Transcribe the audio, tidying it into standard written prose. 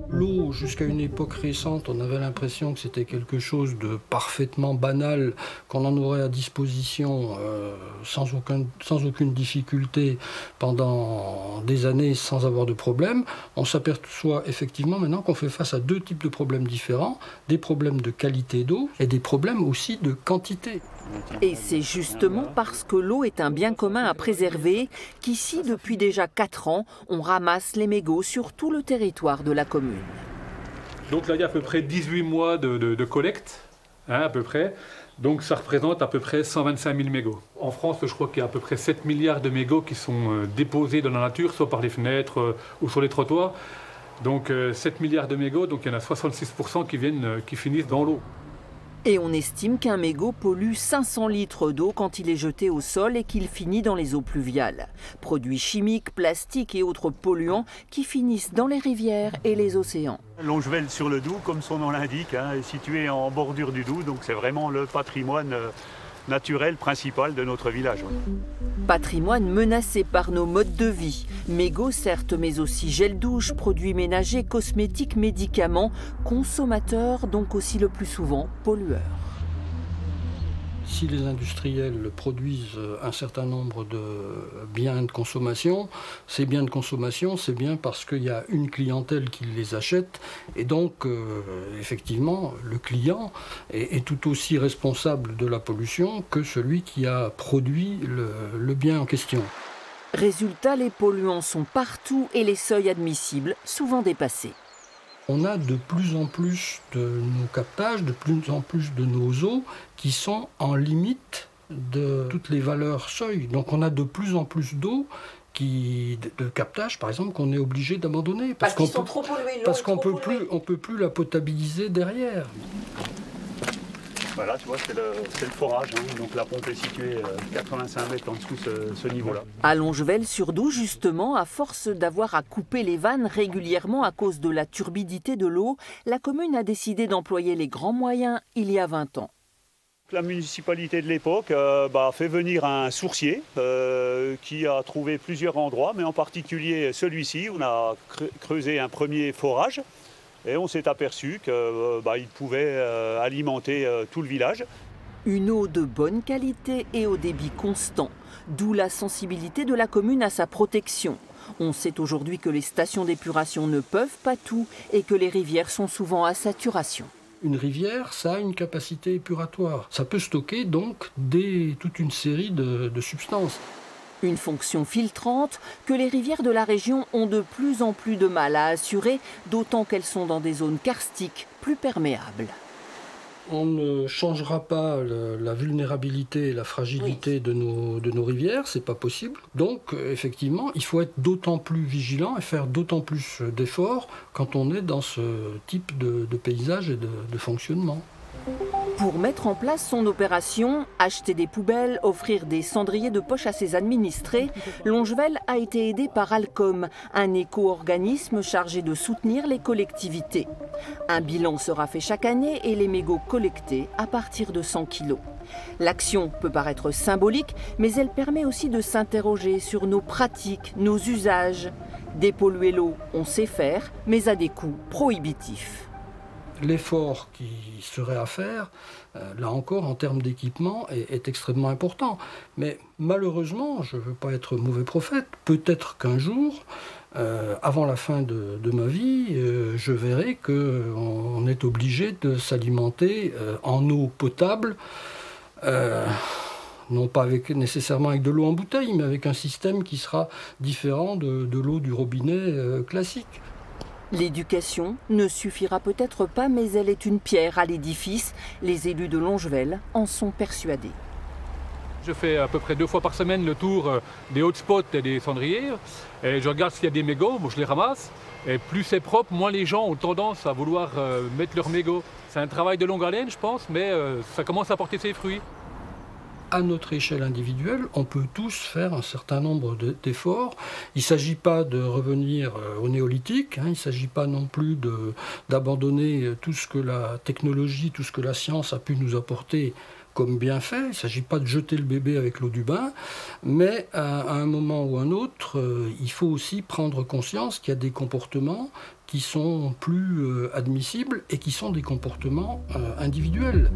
L'eau, jusqu'à une époque récente, on avait l'impression que c'était quelque chose de parfaitement banal, qu'on en aurait à disposition sans aucune difficulté pendant des années sans avoir de problème. On s'aperçoit effectivement maintenant qu'on fait face à deux types de problèmes différents, des problèmes de qualité d'eau et des problèmes aussi de quantité. Et c'est justement parce que l'eau est un bien commun à préserver qu'ici, depuis déjà 4 ans, on ramasse les mégots sur tout le territoire de la commune. Donc là, il y a à peu près 18 mois de collecte, hein, à peu près. Donc ça représente à peu près 125 000 mégots. En France, je crois qu'il y a à peu près 7 milliards de mégots qui sont déposés dans la nature, soit par les fenêtres ou sur les trottoirs. Donc 7 milliards de mégots, donc il y en a 66% qui finissent dans l'eau. Et on estime qu'un mégot pollue 500 litres d'eau quand il est jeté au sol et qu'il finit dans les eaux pluviales. Produits chimiques, plastiques et autres polluants qui finissent dans les rivières et les océans. Longevelle-sur-le-Doubs, comme son nom l'indique, est situé en bordure du Doubs, donc c'est vraiment le patrimoine naturel principal de notre village. Patrimoine menacé par nos modes de vie. Mégots certes, mais aussi gel douche, produits ménagers, cosmétiques, médicaments, consommateurs donc aussi le plus souvent pollueurs. Si les industriels produisent un certain nombre de biens de consommation, ces biens de consommation, c'est bien parce qu'il y a une clientèle qui les achète. Et donc, effectivement, le client est tout aussi responsable de la pollution que celui qui a produit le bien en question. Résultat, les polluants sont partout et les seuils admissibles souvent dépassés. On a de plus en plus de nos captages, de plus en plus de nos eaux qui sont en limite de toutes les valeurs seuil. Donc on a de plus en plus d'eau de captage, par exemple, qu'on est obligé d'abandonner. Parce qu'on ne peut plus la potabiliser derrière. Voilà, tu vois, c'est le forage, donc la pompe est située 85 mètres en dessous ce niveau-là. À Longevelle-sur-Doubs, justement, à force d'avoir à couper les vannes régulièrement à cause de la turbidité de l'eau, la commune a décidé d'employer les grands moyens il y a 20 ans. La municipalité de l'époque a fait venir un sourcier qui a trouvé plusieurs endroits, mais en particulier celui-ci. On a creusé un premier forage. Et on s'est aperçu qu'il pouvait alimenter tout le village. Une eau de bonne qualité et au débit constant, d'où la sensibilité de la commune à sa protection. On sait aujourd'hui que les stations d'épuration ne peuvent pas tout et que les rivières sont souvent à saturation. Une rivière, ça a une capacité épuratoire. Ça peut stocker donc toute une série de substances. Une fonction filtrante que les rivières de la région ont de plus en plus de mal à assurer, d'autant qu'elles sont dans des zones karstiques plus perméables. On ne changera pas la vulnérabilité et la fragilité de nos rivières, c'est pas possible. Donc effectivement, il faut être d'autant plus vigilant et faire d'autant plus d'efforts quand on est dans ce type de paysage et de fonctionnement. Pour mettre en place son opération, acheter des poubelles, offrir des cendriers de poche à ses administrés, Longevelle a été aidé par Alcom, un éco-organisme chargé de soutenir les collectivités. Un bilan sera fait chaque année et les mégots collectés à partir de 100 kilos. L'action peut paraître symbolique, mais elle permet aussi de s'interroger sur nos pratiques, nos usages. Dépolluer l'eau, on sait faire, mais à des coûts prohibitifs. L'effort qui serait à faire, là encore, en termes d'équipement, est extrêmement important. Mais malheureusement, je ne veux pas être mauvais prophète, peut-être qu'un jour, avant la fin de ma vie, je verrai qu'on est obligé de s'alimenter en eau potable, non pas nécessairement avec de l'eau en bouteille, mais avec un système qui sera différent de l'eau du robinet classique. L'éducation ne suffira peut-être pas, mais elle est une pierre à l'édifice. Les élus de Longevelle en sont persuadés. Je fais à peu près 2 fois par semaine le tour des hotspots et des cendriers. Et je regarde s'il y a des mégots, je les ramasse. Et plus c'est propre, moins les gens ont tendance à vouloir mettre leurs mégots. C'est un travail de longue haleine, je pense, mais ça commence à porter ses fruits. À notre échelle individuelle, on peut tous faire un certain nombre d'efforts. Il ne s'agit pas de revenir au néolithique, il ne s'agit pas non plus d'abandonner tout ce que la technologie, tout ce que la science a pu nous apporter comme bienfait. Il ne s'agit pas de jeter le bébé avec l'eau du bain, mais à un moment ou un autre, il faut aussi prendre conscience qu'il y a des comportements qui sont plus admissibles et qui sont des comportements individuels.